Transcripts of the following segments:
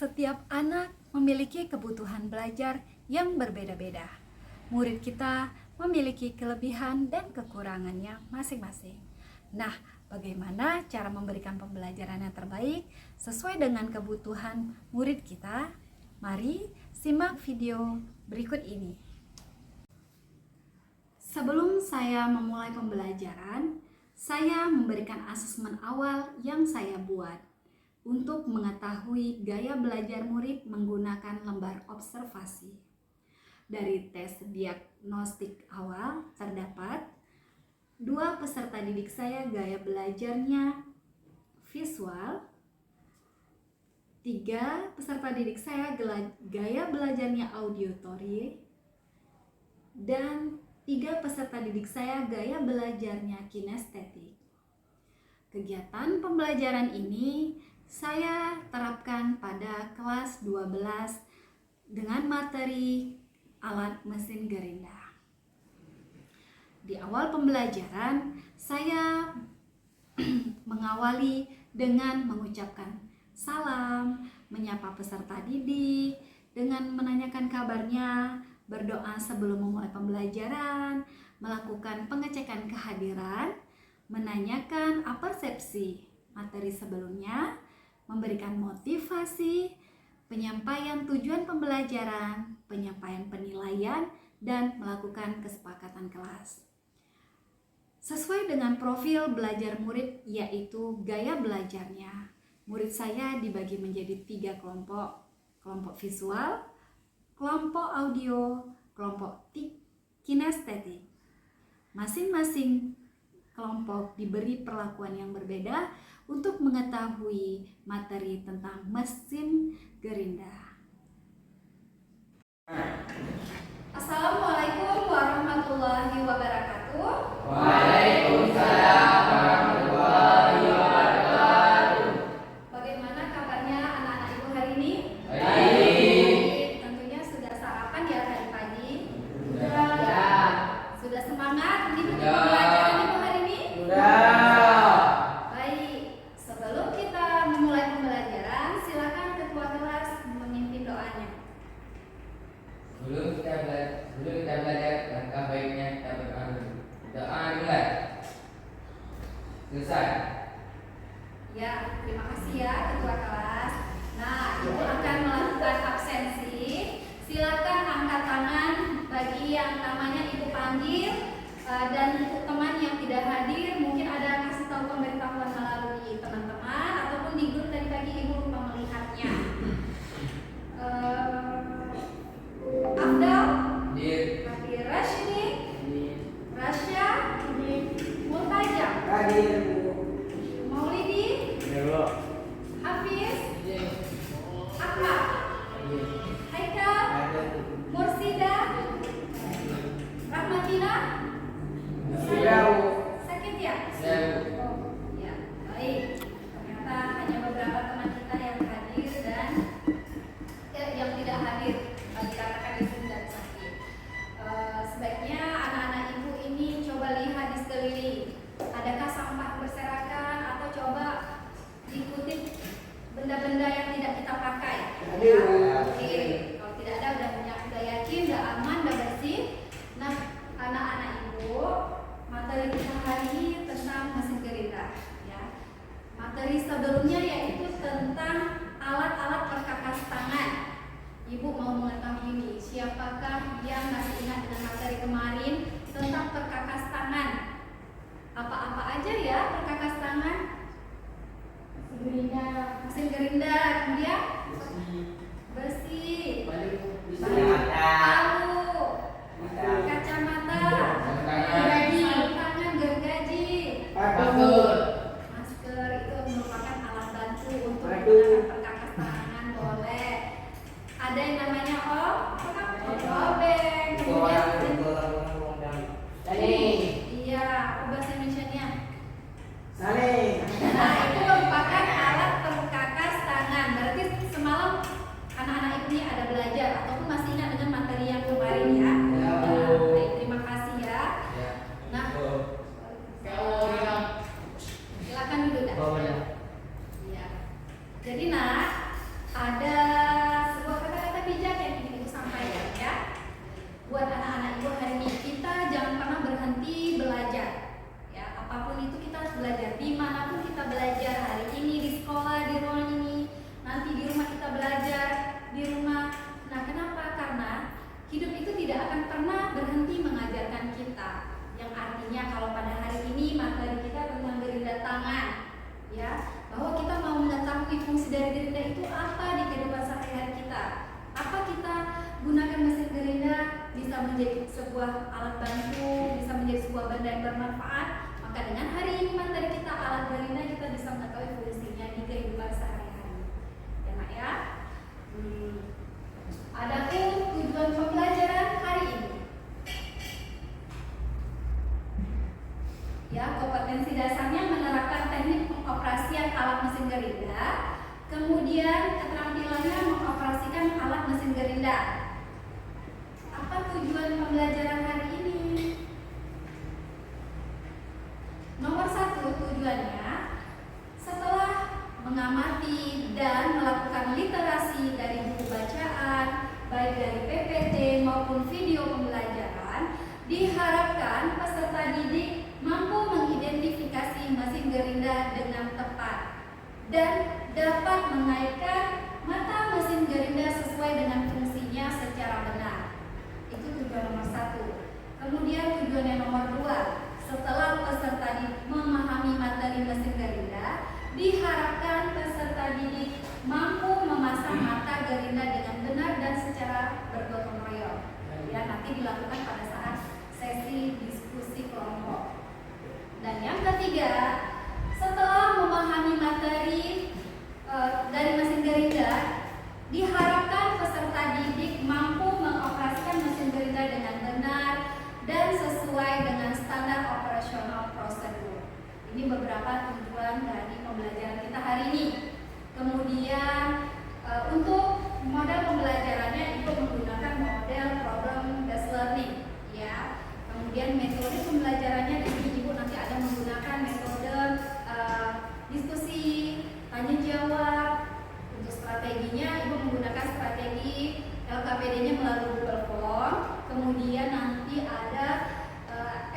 Setiap anak memiliki kebutuhan belajar yang berbeda-beda. Murid kita memiliki kelebihan dan kekurangannya masing-masing. Nah, bagaimana cara memberikan pembelajaran yang terbaik sesuai dengan kebutuhan murid kita? Mari simak video berikut ini. Sebelum saya memulai pembelajaran, saya memberikan asesmen awal yang saya buat untuk mengetahui gaya belajar murid menggunakan lembar observasi. Dari tes diagnostik awal terdapat 2 peserta didik saya gaya belajarnya visual, 3 peserta didik saya gaya belajarnya auditory, dan 3 peserta didik saya gaya belajarnya kinestetik. Kegiatan pembelajaran ini saya terapkan pada kelas 12 dengan materi alat mesin gerinda. Di awal pembelajaran, saya mengawali dengan mengucapkan salam, menyapa peserta didik, dengan menanyakan kabarnya, berdoa sebelum memulai pembelajaran, melakukan pengecekan kehadiran, menanyakan persepsi materi sebelumnya, memberikan motivasi, penyampaian tujuan pembelajaran, penyampaian penilaian, dan melakukan kesepakatan kelas. Sesuai dengan profil belajar murid, yaitu gaya belajarnya, murid saya dibagi menjadi 3 kelompok. Kelompok visual, kelompok audio, kelompok kinestetik. Masing-masing kelompok diberi perlakuan yang berbeda untuk mengetahui materi tentang mesin gerinda. Assalamualaikum warahmatullahi wabarakatuh. Waalaikumsalam warahmatullahi wabarakatuh. Bagaimana kabarnya anak-anak ibu hari ini? Baik. Tentunya sudah sarapan ya tadi pagi? Sudah. Sudah semangat mengikuti Sudah. pembelajaran ibu hari ini? Sudah. Baik, sebelum kita memulai pembelajaran, silakan ketua kelas memimpin doanya. Sebelum kita belajar, langkah baiknya kita berdoa dulu. Doa dimulai. Selesai. Ya, terima kasih ya ketua kelas. Nah, ibu akan melakukan absensi. Silakan angkat tangan bagi yang namanya ibu panggil, dan untuk teman yang tidak hadir, mungkin ada kasih tahu pemberitahuan melalui teman-teman ataupun di grup tadi pagi ibu lupa melihatnya. Afdal, hadir. Rashidi, Rasya, Multajam, Maulidi, Hafiz, Ahmad, Haikal, Mursida, Rahmatina, sakit ya? Oh, ya, baik. Ternyata hanya beberapa teman kita yang hadir dan yang tidak hadir dikarenakan di sini dan sakit. Sebaiknya anak-anak ibu ini coba lihat di sekeliling. Adakah sampah berserakan atau coba dikutip benda-benda yang tidak kita pakai? Ya, oke. Kalau tidak ada udah yakin, udah aman, udah bersih. Nah, anak-anak ibu, materi kita hari ini tentang mesin gerinda. Ya. Materi sebelumnya yaitu tentang alat-alat perkakas tangan. Ibu mau mengetahui nih, siapakah yang masih ingat dengan materi kemarin tentang perkakas tangan? Apa-apa aja ya perkakas tangan? Mesin gerinda, kemudian besi, palu, kacamata, sarung tangan, gergaji, masker. Itu merupakan alat bantu untuk menggunakan perkakas tangan. Boleh. Ada yang namanya obeng, kemudian iya, apa bahasa Indonesianya? Nah, itu merupakan alat perkakas tangan. Berarti semalam anak-anak ibu ini ada belajar ataupun masih ingat dengan materi yang kemarin ya. Baik, terima kasih ya. Nah, silakan duduk dah. Iya. Jadi nak, ada bisa menjadi sebuah alat bantu, bisa menjadi sebuah benda yang bermanfaat. Maka dengan hari ini materi kita alat Garina, kita bisa mengetahui fungsinya di kehidupan sehari-hari. Ya Mak ya. Adapun tujuan pembelajaran hari ini. Ya, kompetensi dasarnya menerapkan teknik pengoperasian alat mesin gerinda. Kemudian keterampilannya mengoperasikan alat mesin gerinda. Apa tujuan pembelajaran hari ini? Nomor 1 tujuannya, setelah mengamati dan melakukan literasi dari buku bacaan, baik dari PPT maupun video pembelajaran, diharapkan peserta didik mampu mengidentifikasi mesin gerinda dengan tepat dan dapat mengaitkan mata mesin gerinda sesuai dengan fungsinya secara benar. Itu tujuan nomor 1. Kemudian tujuan yang nomor 2, setelah peserta didik memahami materi mesin gerinda, diharapkan peserta didik mampu memasang mata gerinda dengan benar dan secara bergotong royong. Ya, nanti dilakukan pada saat sesi diskusi kelompok. Dan yang ketiga, setelah memahami materi dari mesin gerinda, diharapkan peserta didik mampu mengoperasikan mesin gerinda dengan benar dan sesuai dengan standar operasional prosedur. Ini beberapa tujuan dari pembelajaran kita hari ini. Kemudian untuk model pembelajarannya itu menggunakan model problem based learning, ya. Kemudian metode pembelajarannya di sini Ibu nanti ada menggunakan metode diskusi, tanya jawab. Untuk strateginya Ibu menggunakan strategi LKPD-nya melalui Google Form. Kemudian nanti ada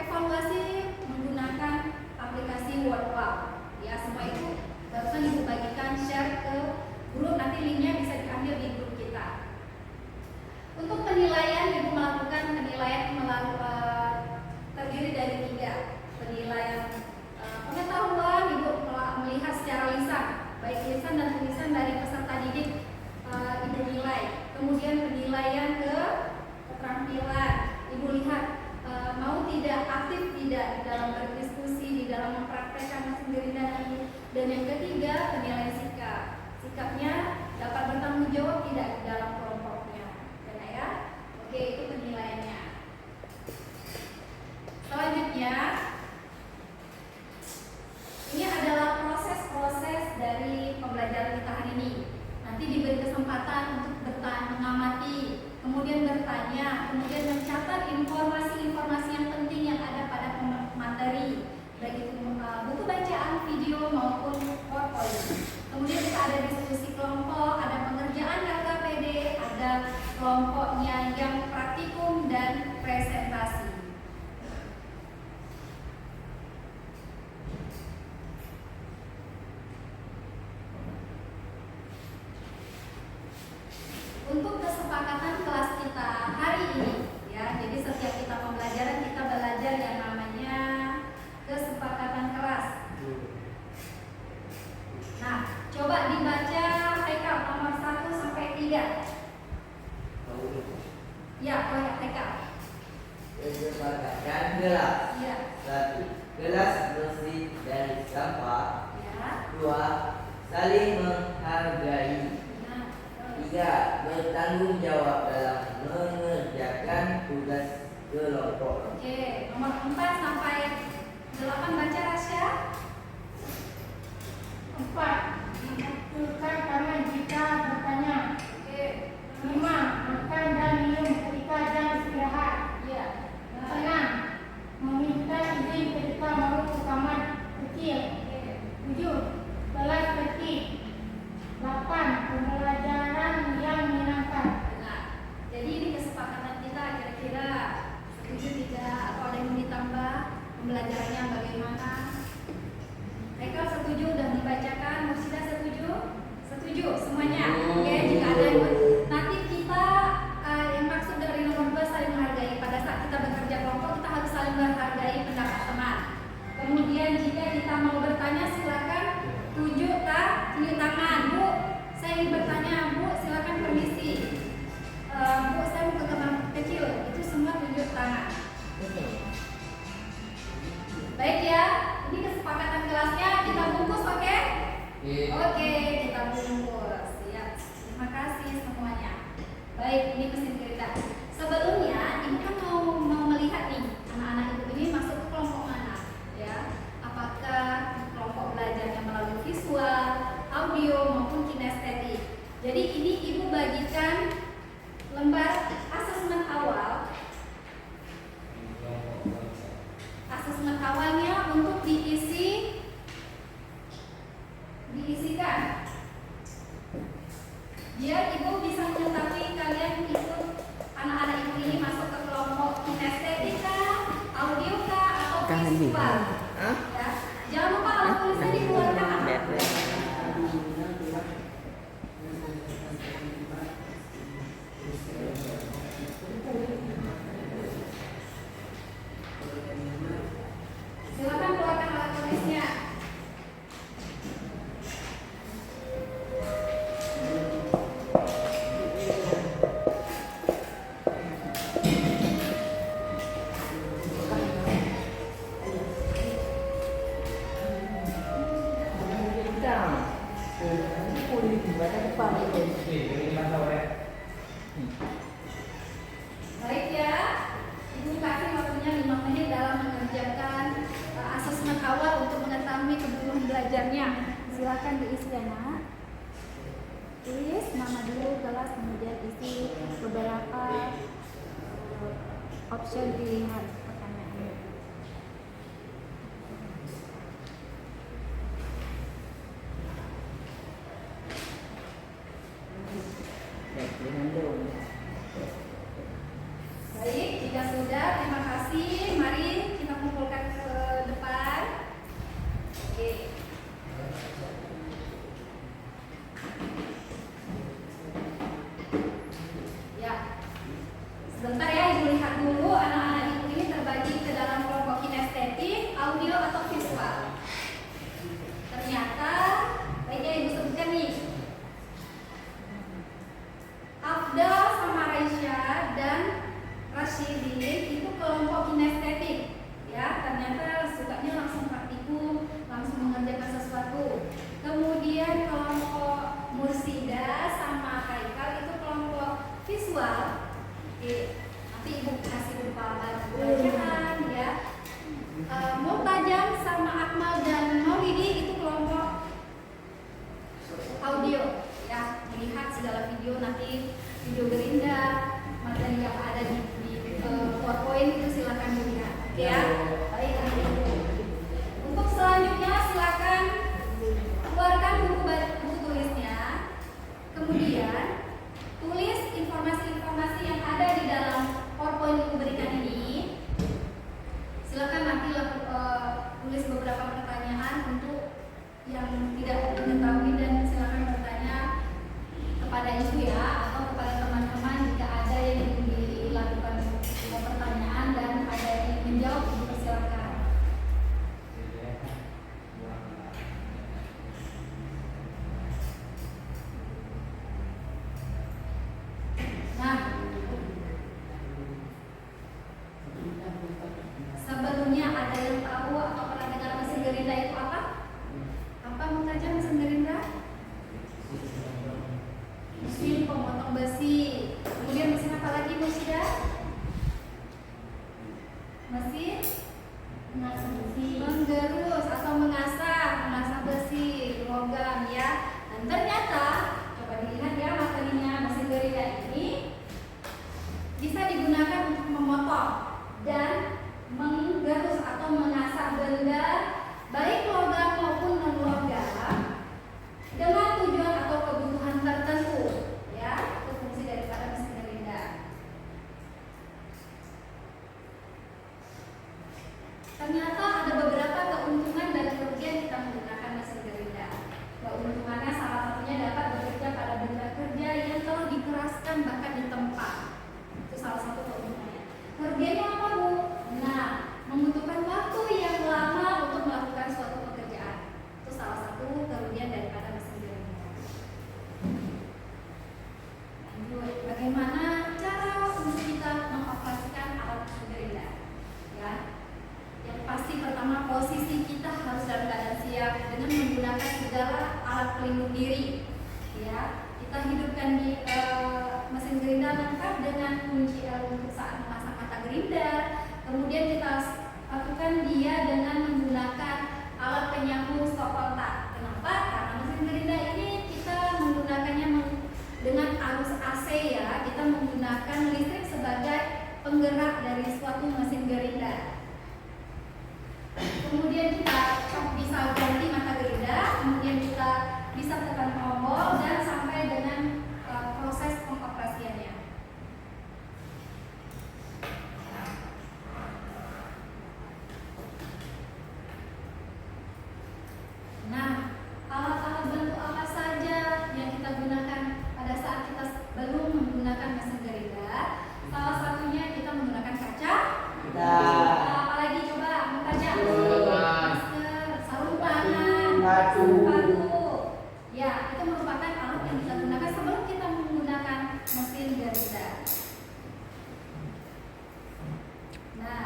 evaluasi menggunakan aplikasi WordWall. Ya, semua itu barusan Ibu bagikan share ke grup, nanti linknya bisa diambil di grup kita. Untuk penilaian, Ibu melakukan penilaian terdiri dari 3. Penilaian pengetahuan, Ibu melihat secara lisan, baik lisan dan tulisan dari peserta didik, Ibu nilai. Kemudian penilaian ke keterampilan, Ibu lihat mau tidak, aktif tidak di dalam berdiskusi, di dalam mempraktekkan mesin gerinda ini. Dan yang ketiga, penilaian sikap. Sikapnya dapat bertanggung jawab tidak di dalam kelompoknya. Benar ya? Oke, itu penilaiannya. Selanjutnya, ini adalah proses-proses dari pembelajaran kita hari ini. Nanti diberi kesempatan untuk mengamati, kemudian bertanya, kemudian mencatat informasi-informasi yang penting yang ada pada materi, baik itu buku bacaan, video maupun PowerPoint. Kemudian kita ada diskusi kelompok, ada pengerjaan LKPD, ada kelompoknya yang praktikum dan presentasi. Untuk kesepakatan kelas kita hari ini, ya, jadi setiap kita pembelajaran kita belajar yang namanya kesepakatan kelas. Nah, coba dibaca Haikal nomor 1 sampai 3. Ya, Haikal. Kesepakatan kelas. Ya. 1. Kelas bersih dari sampah. Ya. 2. Saling menghargai. Nah, 3. Bertanggung jawab dalam mengerjakan tugas kelompok. Oke, nomor 4 sampai 8 baca Rasya. 4. Mengaturkan tangan jika bertanya. Oke. 5. Makan dan minum ketika jam istirahat. Iya. 6. Meminta izin ketika mau ke kamar kecil. 7. Kelas tertib. 8. Pembelajaran yang menyenangkan. Nah, jadi ini kesepakatan kita, kira-kira setuju tidak atau ada yang mau ditambah pembelajarannya bagaimana? Haikal setuju, udah dibacakan. Mursyida setuju? Setuju. Jadi ini ibu bagikan lembar asesmen awal. Asesmen awalnya untuk diisikan. Biar ibu bisa mengetahui kalian ikut anak-anak ibu ini masuk ke kelompok kinestetika, audioka atau visual. Ya. Jangan lupa alat tulisnya dikeluarkan. Silakan keluarkan alat tulisnya. Baik ya, ibu kasih waktunya 5 menit dalam mengerjakan asesmen awal untuk mengetahui kebutuhan belajarnya. Silakan diisi ya nak. Tulis nama dulu kelas, kemudian isi beberapa option pilihan pertanyaannya. Baik, jika sudah, terima kasih. Mari kita kumpulkan ke depan. Oke. Ya. Sebentar ya, ibu lihat dulu anak-anak ibu ini terbagi ke dalam kelompok kinestetik, audio atau visual. Ternyata, baiknya ibu sebutkan nih. Afdal sama Raisya dan Rasyidin itu kelompok kinestetik, ya. Ternyata sukanya langsung praktikum, langsung mengerjakan sesuatu. Kemudian kelompok Mursida sama Haikal itu kelompok visual. Oke, nanti ibu kasih berupa bacaan, ya. Multajam sama Akmal dan Maulidi itu kelompok audio, ya. Melihat segala video, nanti video Gerinda, materi yang ada di PowerPoint itu silakan dilihat, ya. Baik, untuk selanjutnya silakan keluarkan buku tulisnya. Kemudian tulis informasi-informasi yang ada di dalam PowerPoint yang berikan ini. Silakan nanti tulis beberapa pertanyaan untuk yang tidak mengetahui dan silakan bertanya kepada ibu ya, atau kepada teman-teman jika ada yang ingin dilakukan pertanyaan dan ada yang ingin menjawab, dipersilakan. Nah, sebelumnya ada yang tahu atau pernah dengar mesin gerinda itu apa? Apa mengajar mesin gerinda? Mesin pemotong besi. Kemudian mesin apa lagi, Musida? Mesin mengasah besi, menggerus atau mengasah besi, logam, ya. Dan ternyata coba dilihat ya materinya, mesin gerinda ini bisa digunakan untuk memotong dan menggerus atau mengasah benda baik logam maupun non logam dengan tujuan atau kebutuhan tertentu, ya. Itu fungsi daripada mesin gerinda. Ternyata ada beberapa keuntungan dan kerugian kita menggunakan mesin gerinda. Keuntungannya salah satunya dapat bekerja pada benda kerja yang telah dikeraskan bahkan di tempat. Itu salah satu keuntungannya. Kerugiannya apa, Bu? Nah, membutuhkan waktu yang lama untuk melakukan suatu pekerjaan. Itu salah satu kerugian daripada mesin gerinda. Lanjut, bagaimana cara untuk kita mengoperasikan alat mesin gerinda? Ya, yang pasti pertama posisi kita harus dalam keadaan siap dengan menggunakan segala alat pelindung diri. Ya, kita hidupkan di mesin gerinda lengkap dengan kunci L untuk saat memasang kata gerinda. Kemudian kita lakukan dia dengan menggunakan alat penyambung stop kontak. Kenapa? Karena mesin gerinda ini kita menggunakannya menggunakan listrik sebagai penggerak dari suatu mesin gerinda. Kemudian kita bisa ganti mata gerinda, kemudian kita bisa tekan tombol dan sampai dengan proses pengoperasiannya. Nah, alat-alat bantu apa saja yang kita gunakan pada saat kita belum menggunakan mesin gerinda? Salah satunya kita menggunakan kaca. Apalagi coba kaca. Masker, sarung tangan, sepatu. Ya, itu merupakan alat yang kita gunakan sebelum kita menggunakan mesin gerinda. Nah,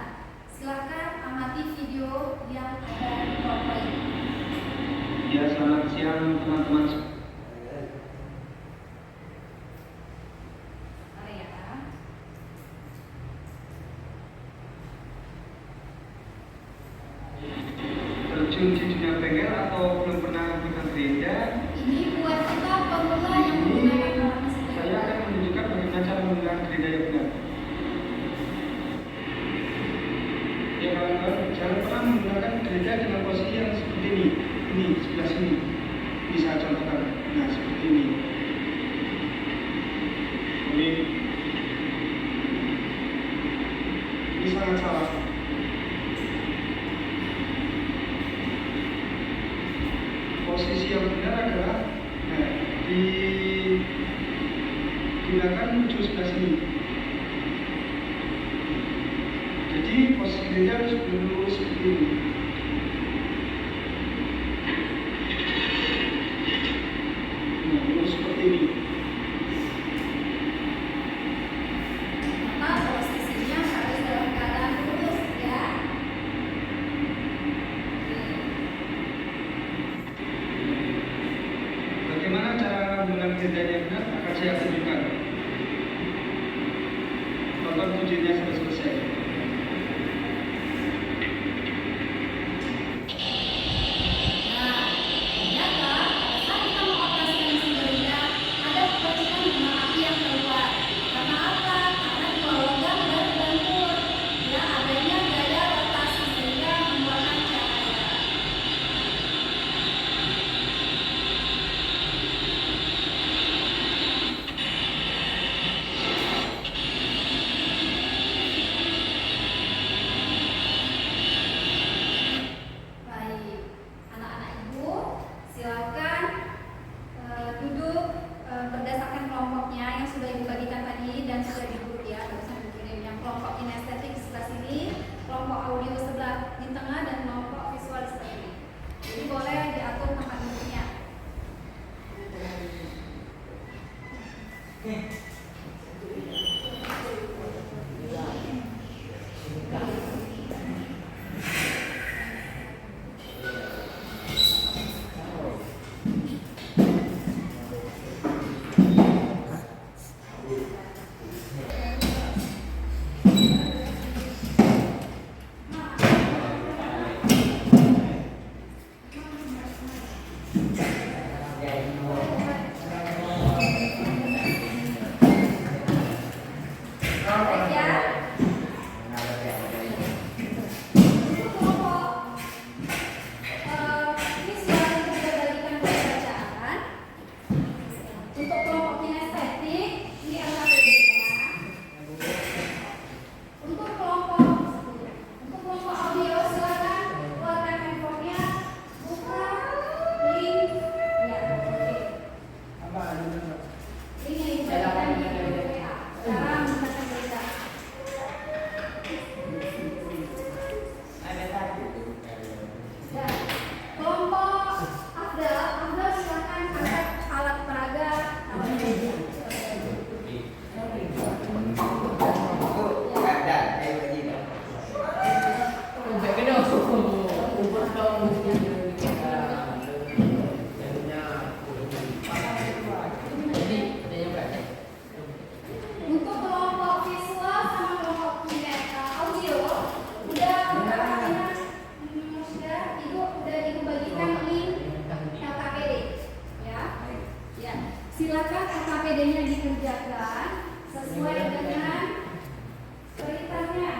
silakan amati video yang ada di bawah ini. Ya, selamat siang teman-teman. Mari ya. Terjun di dunia bengkel atau belum pernah menggunakan gerinda? Ini buat kita pemula yang menggunakan alat mesin Saya gerinda. akan menunjukkan bagaimana cara menggunakan gerinda yang benar. Ya kawan-kawan, jangan pernah menggunakan gerinda dengan posisi yang seperti ini. Ini sebelah sini. Bisa contohkan. Nah, seperti ini. Ini sangat salah. Posisi yang benar adalah digunakan ujung sebelah sini. Jadi posisi gerinda harus lurus seperti ini. Nah, lurus seperti ini. Maka posisinya harus dalam keadaan lurus ya. Bagaimana cara menggunakan gerinda yang benar akan saya tunjukkan. Tonton videonya sampai selesai. Nah, ternyata pada saat kita mengoperasikan mesin gerinda ada percikan bunga api yang keluar. Karena apa? Karena dua logam berbentur. Ya, adanya gaya rotasi sehingga mengeluarkan cahaya. Baik, anak-anak ibu, silakan duduk berdasarkan kelompoknya yang sudah ibu bagikan tadi dan sudah dibuat ya, barusan dikirim. Yang kelompok kinestetik di sebelah sini, kelompok audio sebelah di tengah, dan kelompok visual di sebelah sini. Jadi boleh diatur tempat duduknya. Baik ya. Untuk kelompok visual yang sudah bagikan pembacaan. Untuk kelompok kinestetik ini LKPD-nya. Untuk kelompok audio silakan keluarkan handphonenya, buka link ya, oke. Link yang dibagikan di WA. Cara menggunakan gerinda. Ya, kelompok Afdal silakan angkat alat peraga. Untuk kelompok visual sama kelompok audio udah ibu bagikan link LKPD ya. Ya, silakan LKPD-nya dikerjakan sesuai dengan ceritanya.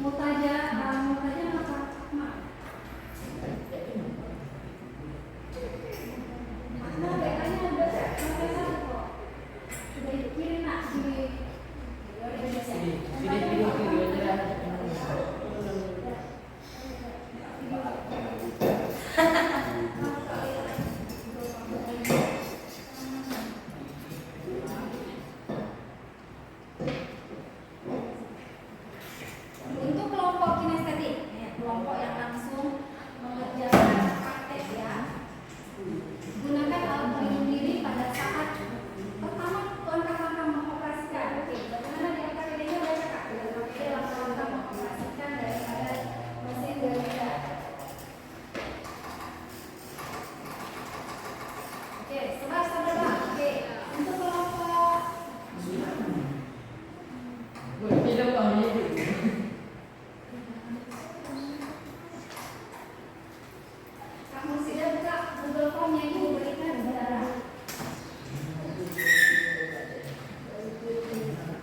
Mutaja apa? Mak. Aku BK-nya ada sampai satu kok. Sudah dikirim nak di untuk kelompok kinestetik, ya, kelompok yang langsung mengerjakan praktek ya. Gunakan alat pelindung diri pada saat pertama langkah-langkah mengoperasikan. Oke, bagaimana di AKPD-nya baca Kak? Di AKPD langkah-langkah mengoperasikan daripada mesin Garuda. Oke, sabar Bang. Oke, untuk kelompok kamu sudah buka Google Form-nya ini berikan saudara.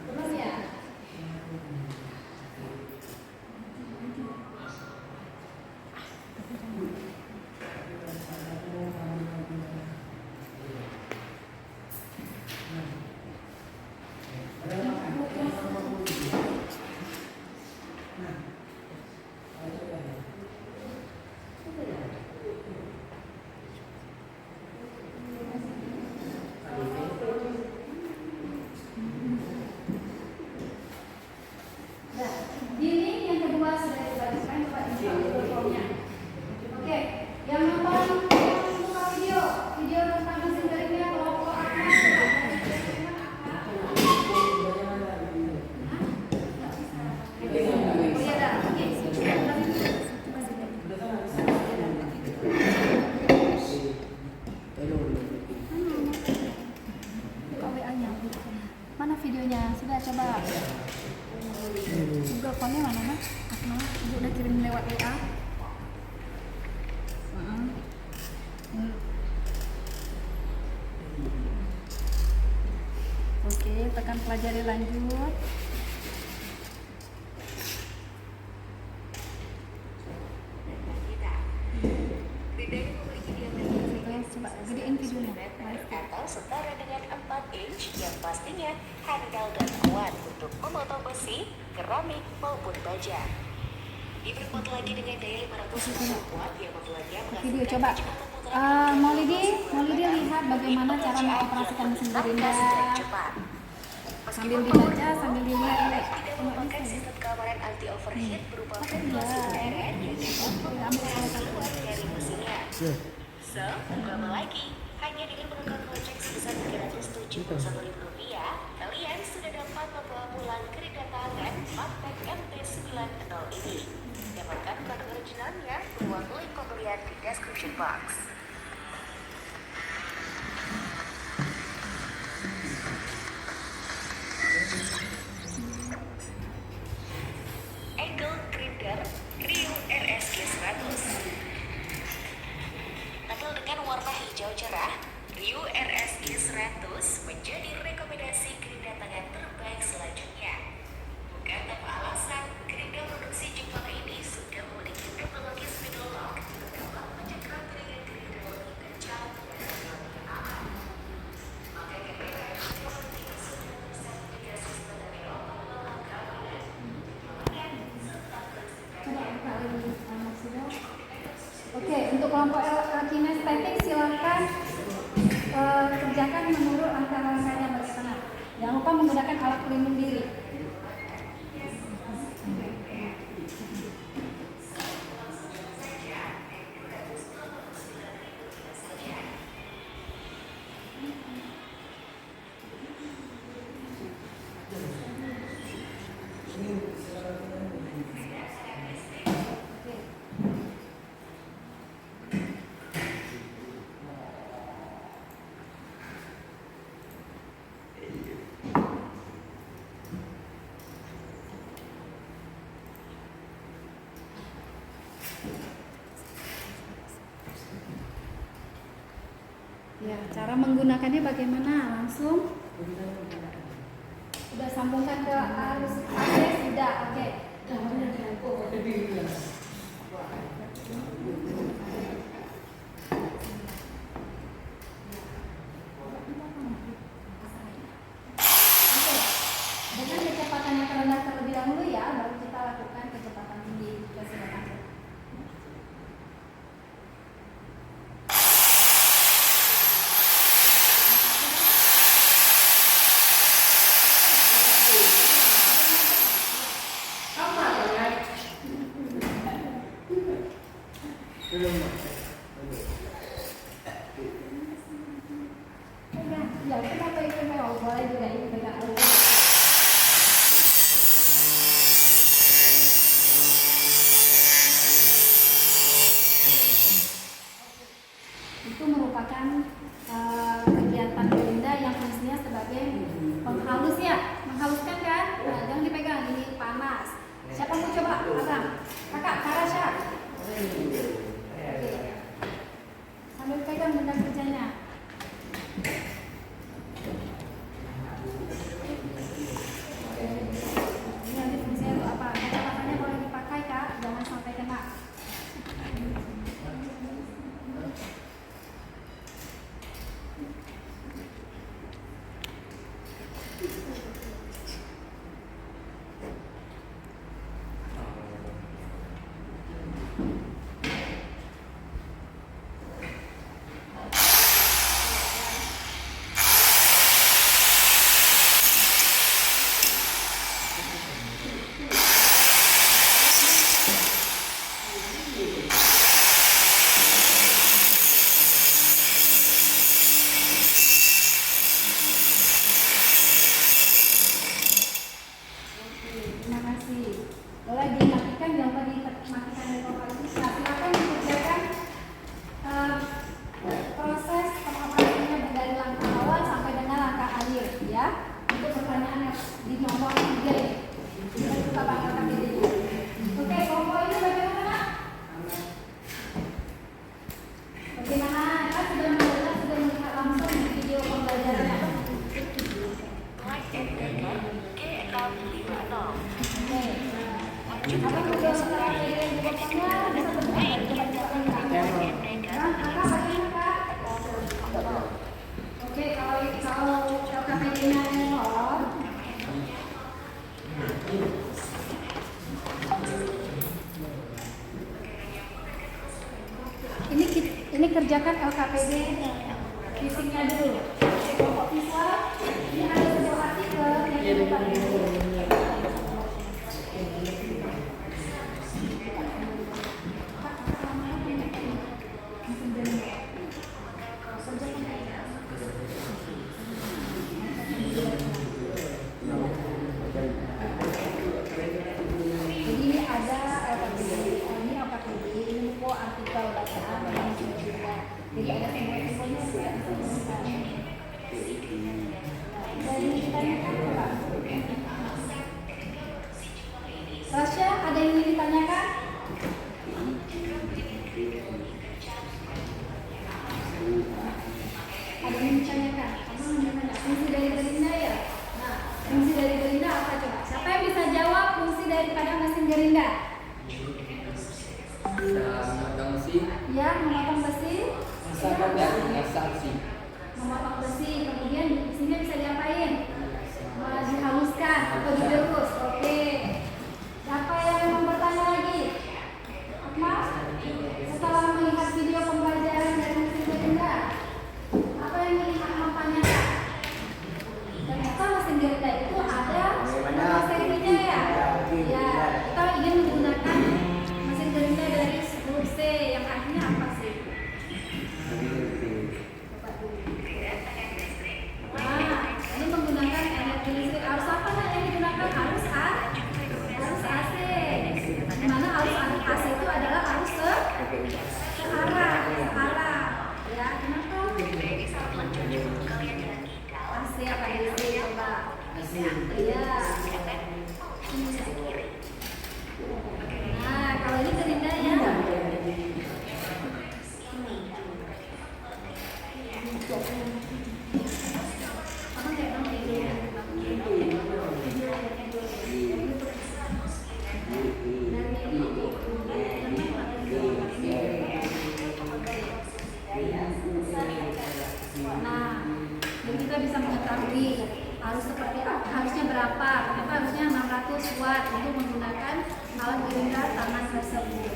Belum ya? Nah, di link yang kedua sudah dibagikan, coba dibuka Google Form-nya. Oke, yang nonton yang buka video tentang mesin garingnya kelompok apa? Mana videonya? Sudah coba. Google Form-nya mana Mas? Ibu udah kirim lewat WA. Oke, tekan pelajari lanjut. Coba gedein videonya. Atau setara dengan 4 inch yang pastinya handal dan kuat untuk memotong besi, keramik maupun baja. Diperkuat lagi dengan daya 500 watt yang membuatnya Video menghasilkan coba. kecepatan putaran Maulidi lihat bagaimana cara mengoperasikan mesin gerinda. Sambil dibaca, sambil dilihat. Tidak merupakan sistem keamanan anti overheat berupa ventilasi udara yang dapat keluar dari mesinnya. So, lama lagi, hanya dengan menukar kocek sebesar Rp371.000, kalian sudah dapat membawa pulang gerinda tangan Magtek MT90 ini. Dapatkan kode originalnya beruang link pembelian di description box. Angle Grinder Rio RSG 100. Tampil dengan warna hijau cerah, Rio RSG 100 menjadi rekomendasi gerinda tangan terbaik selanjutnya. Bukan tanpa alasan, gerinda produksi Jepang ini sudah memiliki teknologi spindle lock untuk dapat mencengkram dengan gerinda lebih kencang dan lebih aman. Maka gerinda ini sudah tersertifikasi sebagai obat keamanan. Coba buka lagi sudah. Oke, untuk kelompok kinestetik silakan kerjakan menurut langkah-langkahnya bagaimana. Jangan lupa menggunakan alat pelindung diri. Ya, cara menggunakannya bagaimana? Langsung sudah sambungkan ke arus AC sudah. Oke. Oke. Dengan kecepatan yang terendah terlebih dahulu ya, baru kita lakukan kecepatan tinggi. Kita silakan. Ya, kenapa itu mau boleh juga ini pegang dulu. Itu merupakan kegiatan gerinda yang fungsinya sebagai penghalus ya, menghaluskan kan? Nah, jangan dipegang, ini panas. Siapa mau coba? Abang, kakak, Karasya. Sambil pegang benda kerjanya. Ini nanti fungsinya untuk apa? Kacamatanya boleh dipakai kak, jangan sampai kena. Terima kasih. Boleh dimatikan, jangan lupa dimatikan dari kompor ini. Nah, silakan dikerjakan proses pengoperasiannya dari langkah awal sampai dengan langkah akhir ya. Untuk pertanyaan yang di nomor 3 ini. Kita coba banggakan dirinya. Oke, kompor ini bagaimana? Bagaimana? Kita sudah mendengar, sudah melihat langsung di video pembelajarannya. Flight and Record G650. Oke. Apa sudah setelah ini bukannya bisa berjalan Oke, kalau LKPD-nya error, ini kerjakan LKPD fisiknya dulu. Kelompok visual ini ada sebuah artikel yang kita Jadi ini ada LKPD, ini LKPD, ini buku artikel bacaan yang juga. Jadi ada semua-semuanya sudah disebutkan. Dari ditanyakan Pak. Rasya, ada yang ingin ditanyakan? Ada yang ditanyakan? Abang menanya fungsi dari gerinda ya? Nah, fungsi dari gerinda apa coba? Siapa yang bisa jawab fungsi daripada mesin gerinda? Bisa memotong besi, Ya, memotong besi. dan mengasah besi. Memotong besi, kemudian di sini bisa diapain? Dihaluskan atau digerus. Oke. Siapa yang mau bertanya lagi? Akmal? Setelah melihat video pembelajaran dari mesin gerinda, apa yang ingin Akmal tanyakan? Ternyata mesin gerinda itu ada serinya ya. Ya, kita ingin menggunakan kuat untuk menggunakan alat gerindra tangan tersebut.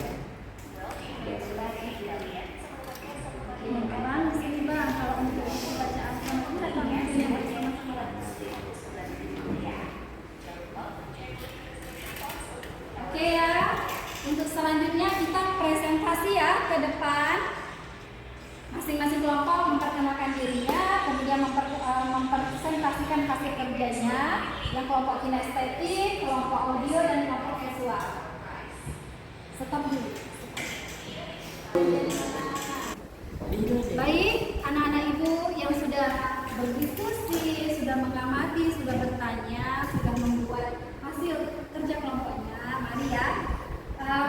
Bang, di sini bang, kalau untuk bacaan kamu datang ke sini bersama-sama. Oke ya, untuk selanjutnya kita presentasi ya ke depan. Masing-masing kelompok memperkenalkan dirinya, kemudian mempresentasikan hasil kerjanya. Yang kelompok kinestetik, kelompok audio, dan kelompok visual. Stop dulu. Baik, anak-anak ibu yang sudah berdiskusi, sudah mengamati, sudah bertanya, sudah membuat hasil kerja kelompoknya, mari ya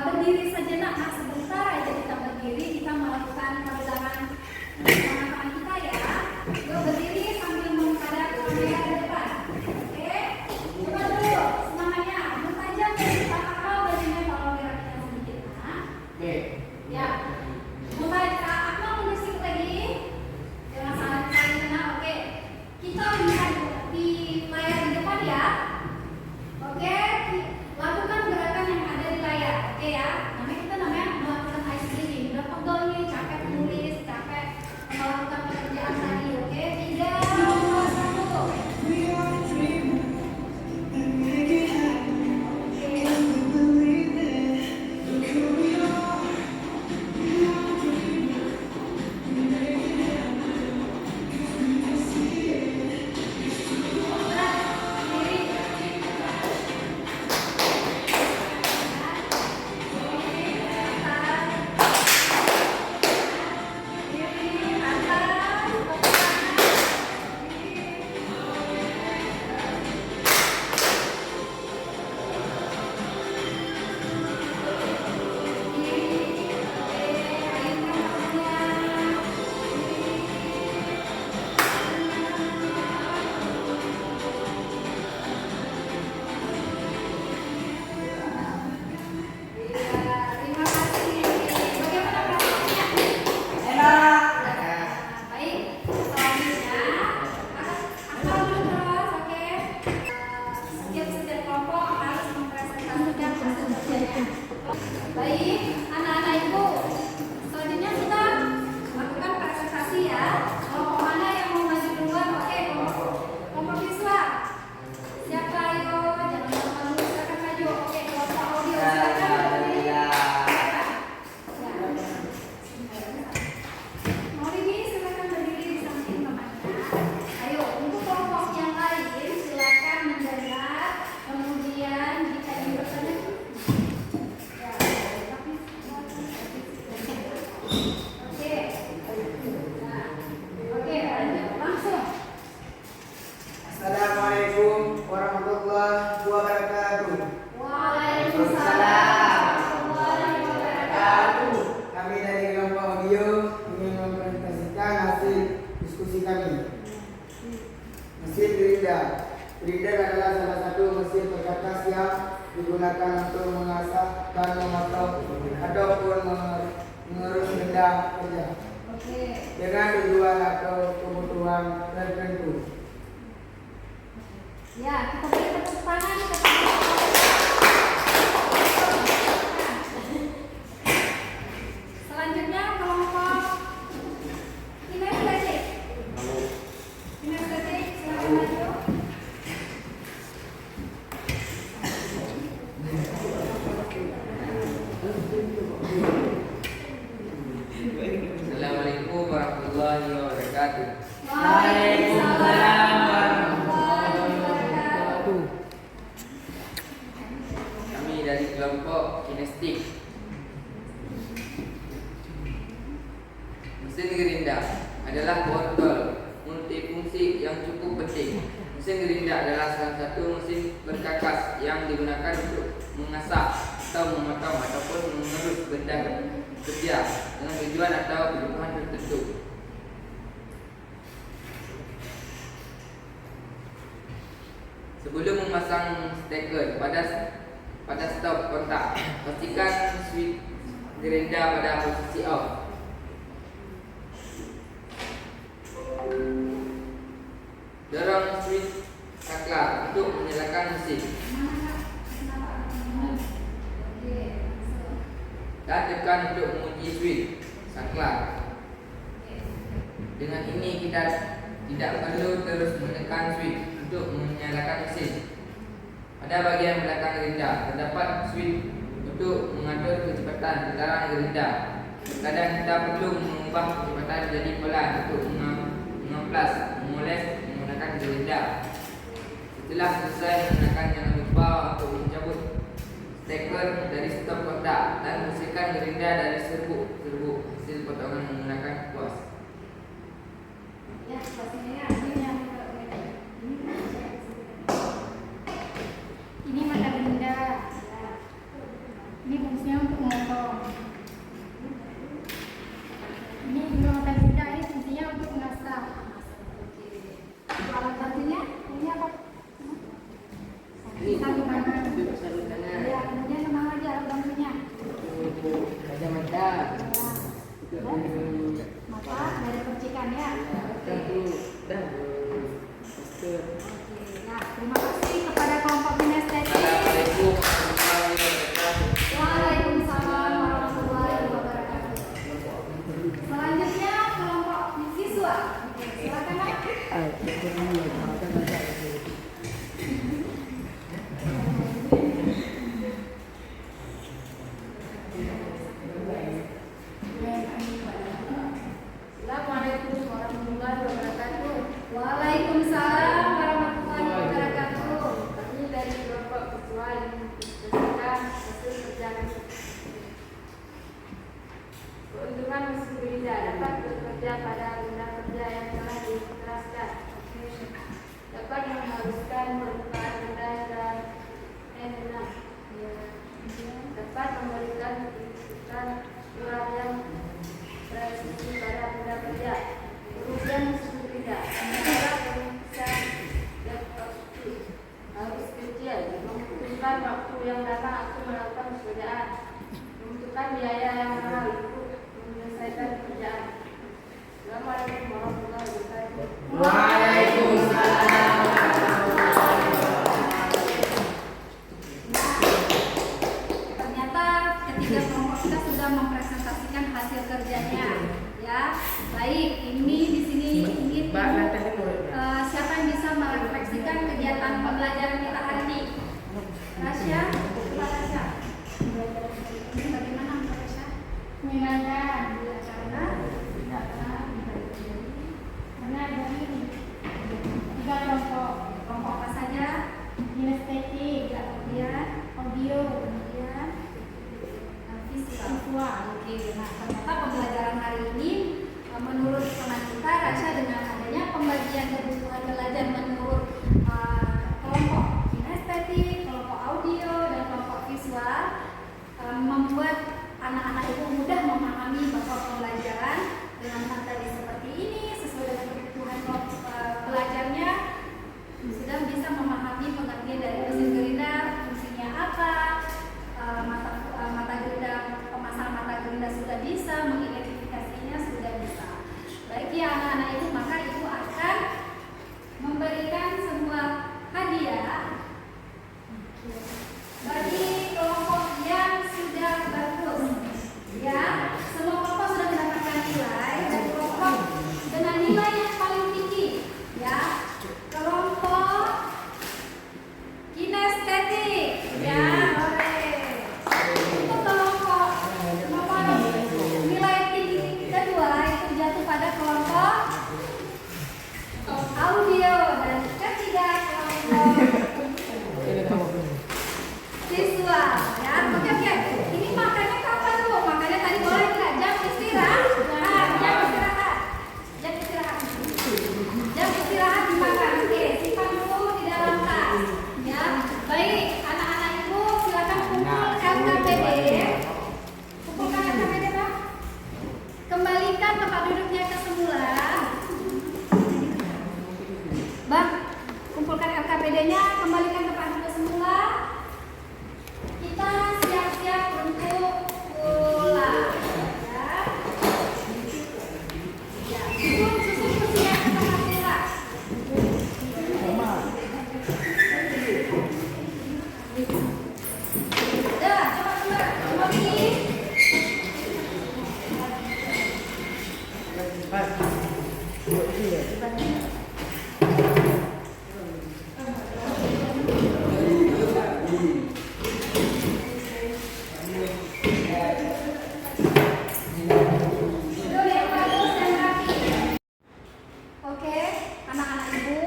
berdiri sejenak, sebentar aja kita berdiri, kita melakukan peregangan tangan kita ya. Yuk berdiri sambil menghadap kamera ke depan. Oke, coba dulu semangatnya, bertajam dari akal bajunya kalau geraknya sedikit. Oke. Ya, mulai akal mundur sedikit lagi. Jangan saling kena. Oke, kita lihat di layar di depan ya. Oke, lakukan gerakan yang ada di layar. Oke ya, namanya melakukan ice breathing. Udah pegel nih, capek menulis, capek melakukan pekerjaan tadi. Oke, 3, 2, 1. Terima kasih. Bagaimana perasaannya? Baik, selanjutnya akal dulu terus, oke? Setiap kelompok harus mempresentasikan hasil kerjanya. Baik, anak-anak ibu, selanjutnya kita lakukan presentasi ya. Kelompok mana yang mau maju duluan? Oke, kelompok visual. Siapa ayo? Jangan lupa dulu, silakan maju. Oke, kelompok audio silakan berdiri. Mau ini silakan berdiri di samping temannya. Ayo, untuk kelompok yang lain silakan mendengar. Kemudian jika ingin bertanya, ya, tapi oke. Nah, oke, lanjut langsung. Assalamualaikum warahmatullahi wabarakatuh. Waalaikumsalam warahmatullahi wabarakatuh. Kami dari kelompok audio ingin mempresentasikan hasil diskusi kami. Mesin Gerinda. Gerinda adalah salah satu mesin perkakas yang digunakan untuk mengasah dan memotong ataupun mengurus benda kerja Oke. dengan tujuan atau kebutuhan tertentu. Ya, kita beri tepuk tangan kepada selanjutnya kelompok kinestetik. Kinestetik, silakan maju. Assalamualaikum warahmatullahi wabarakatuh. Waalaikumsalam warahmatullahi wabarakatuh. Kami dari kelompok kinestik. Mesin gerinda adalah botol multifungsi yang cukup penting. Mesin gerinda adalah salah satu mesin berkakas yang digunakan untuk mengasah atau memotong ataupun mengurus benda kerja dengan tujuan atau kebutuhan tertentu. Sebelum memasang steker pada stop kontak, pastikan switch gerinda pada posisi off. Dorong switch saklar untuk menyalakan mesin. digunakan untuk mengunci switch saklar. Dengan ini kita tidak perlu terus menekan switch untuk menyalakan mesin. Pada bagian belakang gerinda terdapat switch untuk mengatur kecepatan putaran gerinda. Kadang kita perlu mengubah kecepatan jadi pelan untuk mengamplas, memoles menggunakan gerinda. Setelah selesai menggunakan, jangan lupa untuk mencabut steker dari stop kotak dan bersihkan gerinda dari serbuk hasil potongan menggunakan kuas. Ya, pastinya Ini mata gerinda. Ini fungsinya untuk memotong. Ini juga mata gerinda. Ini fungsinya untuk mengasah. alat bantunya ini apa? Ini Sagu kanan. sagu kanan. Ya, kemudian kemana lagi alat bantunya? Kacamata. Ya. Mata dari percikan ya. Oke. Oke. Nah, terima kasih kepada kelompok kinestetik. Assalamualaikum warahmatullahi wabarakatuh. Waalaikumsalam warahmatullahi wabarakatuh. Selanjutnya kelompok siswa. Oke, silakan Pak. Assalamualaikum warahmatullahi wabarakatuh. Waalaikumsalam warahmatullahi wabarakatuh. Kami dari kelompok siswa yang mempresentasikan hasil kerja kami. Keuntungan mesin gerinda dapat bekerja pada benda kerja yang telah dikeraskan. Dapat mengharuskan permukaan benda dan enak. Dapat memberikan keputusan surat yang presisi pada benda kerja. Kemudian mesin gerinda dapat memeriksa laptop harus kecil, membutuhkan waktu yang lama untuk melakukan pekerjaan, membutuhkan biaya yang mahal untuk menyelesaikan pekerjaan. Assalamualaikum warahmatullahi wabarakatuh. Waalaikumsalam. Ternyata ketiga kelompok kita sudah mempresentasikan hasil kerjanya, ya. Baik, ini di sini ingin siapa yang bisa merefleksikan kegiatan pembelajaran kita hari ini? Rasya, coba Rasya. Ini bagaimana menurut Rasya? Menyenangkan Ya, karena dari tiga kelompok kelompok apa saja? kinestetik, Kemudian audio, kemudian visual. visual. Oke, nah ternyata pembelajaran hari ini menurut teman kita Rasya dengan adanya pembagian kebutuhan belajar menurut kelompok kinestetik, kelompok audio, dan kelompok visual membuat anak-anak itu mudah memahami bahwa pembelajaran dengan materi seperti ini sesuai dengan kebutuhan belajarnya sudah bisa memahami pengertian dari mesin gerinda, fungsinya apa, mata gerinda, pemasang mata gerinda sudah bisa, mengidentifikasinya sudah bisa. Baik ya anak-anak itu, maka ibu akan memberikan sebuah hadiah bagi kelompok yang sudah bagus. Ya, semua kelompok sudah mendapatkan nilai dan kelompok dengan nilai yang paling tinggi. Ya, kelompok kinestetik. Ya, untuk kelompok nomor nilai tinggi kedua itu jatuh pada kelompok audio dan ketiga kelompok siswa. Ya, oke. Ini makannya kapan tuh? Makannya tadi boleh nggak? Jam istirahat. Jam istirahat. Jam istirahat dimakan. Oke, simpan dulu di dalam tas. Ya, baik. Anak-anak ibu silakan kumpul LKPD. Kumpulkan LKPD, Pak. Kembalikan tempat duduknya ke semula. Bang, kumpulkan LKPD-nya, kembalikan tempat duduk semula. Kita Duduk yang bagus dan rapi. Oke, anak-anak ibu,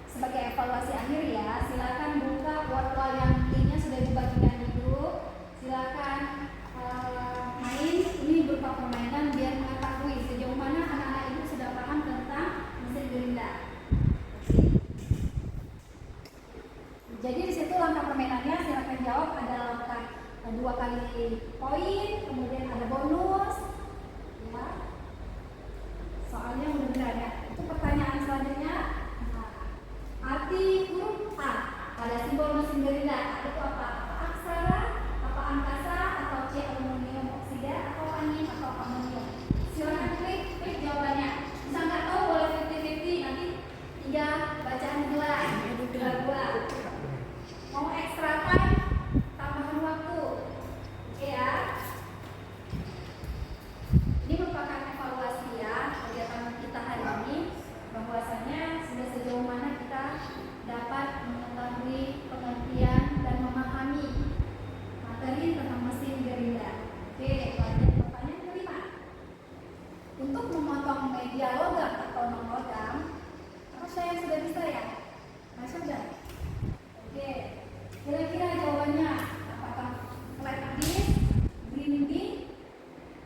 sebagai evaluasi akhir ya, silakan buka word-word yang linknya sudah dibagikan itu. Silakan main, ini berupa permainan biar mengetahui sejauh mana anak-anak ibu sudah paham tentang mesin gerinda. Jadi di situ langkah permainannya silakan jawab, ada langkah 2 kali poin, kemudian ada bonus, ya. Soalnya mudah-mudahan ya. Itu pertanyaan selanjutnya. Nah, arti huruf A pada simbol mesin gerinda itu apa? Apa aksara, apa angkasa, atau C aluminium oksida, atau angin, atau amonium? Silakan klik jawabannya. Bisa nggak tahu boleh 50-50, nanti 3 bacaan jelas, 2. Mau extra time, tambahan waktu. Oke ya. Ini merupakan evaluasi ya kegiatan kita hari ini, bahwasanya sudah sejauh mana kita dapat mengetahui pengertian dan memahami materi tentang mesin gerinda. Oke, lanjut pertanyaan kelima. Untuk memotong media logam atau non logam, apa saya yang sudah bisa ya? Mas sudah. Oke, kira-kira jawabannya apakah flat disk, green disk,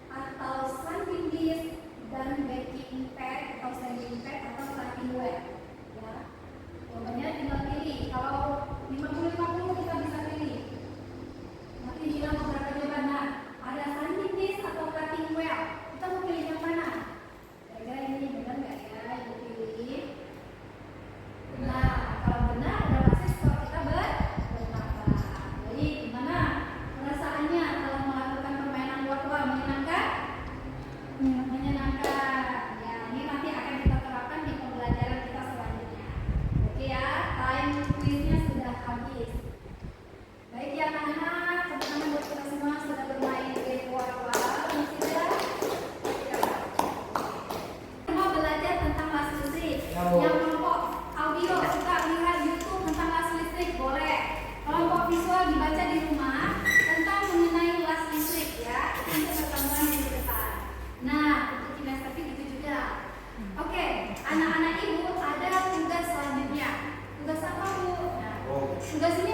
atau sanding disk, dan baking pad atau sanding pad atau cutting web? Ya, jawabannya tinggal pilih. Kalau 50-50 kita bisa pilih. Nanti bilang beberapa jawaban. Nah, ada sanding disk atau cutting web. Kita mau pilih yang mana? Kira-kira ini benar nggak ya? Ibu pilih. Nah, kalau benar udah pasti skor kita bertambah. Jadi gimana perasaannya kalau melakukan permainan word-word? Menyenangkan? Menyenangkan. Ya, ini nanti akan kita terapkan di pembelajaran kita selanjutnya. Oke ya, time quiznya sudah habis. Baik ya anak-anak, teman-teman buat kita semua sudah bermain game word-word. Sudah? Mau belajar tentang las listrik. Yang kelompok audio suka lihat YouTube tentang las listrik boleh. Kelompok visual dibaca di rumah tentang mengenai las listrik ya. Itu untuk pertemuan di depan. Nah, untuk kinestetik itu juga. Oke, anak-anak ibu ada tugas selanjutnya. Tugas apa Bu? Nah, tugas ini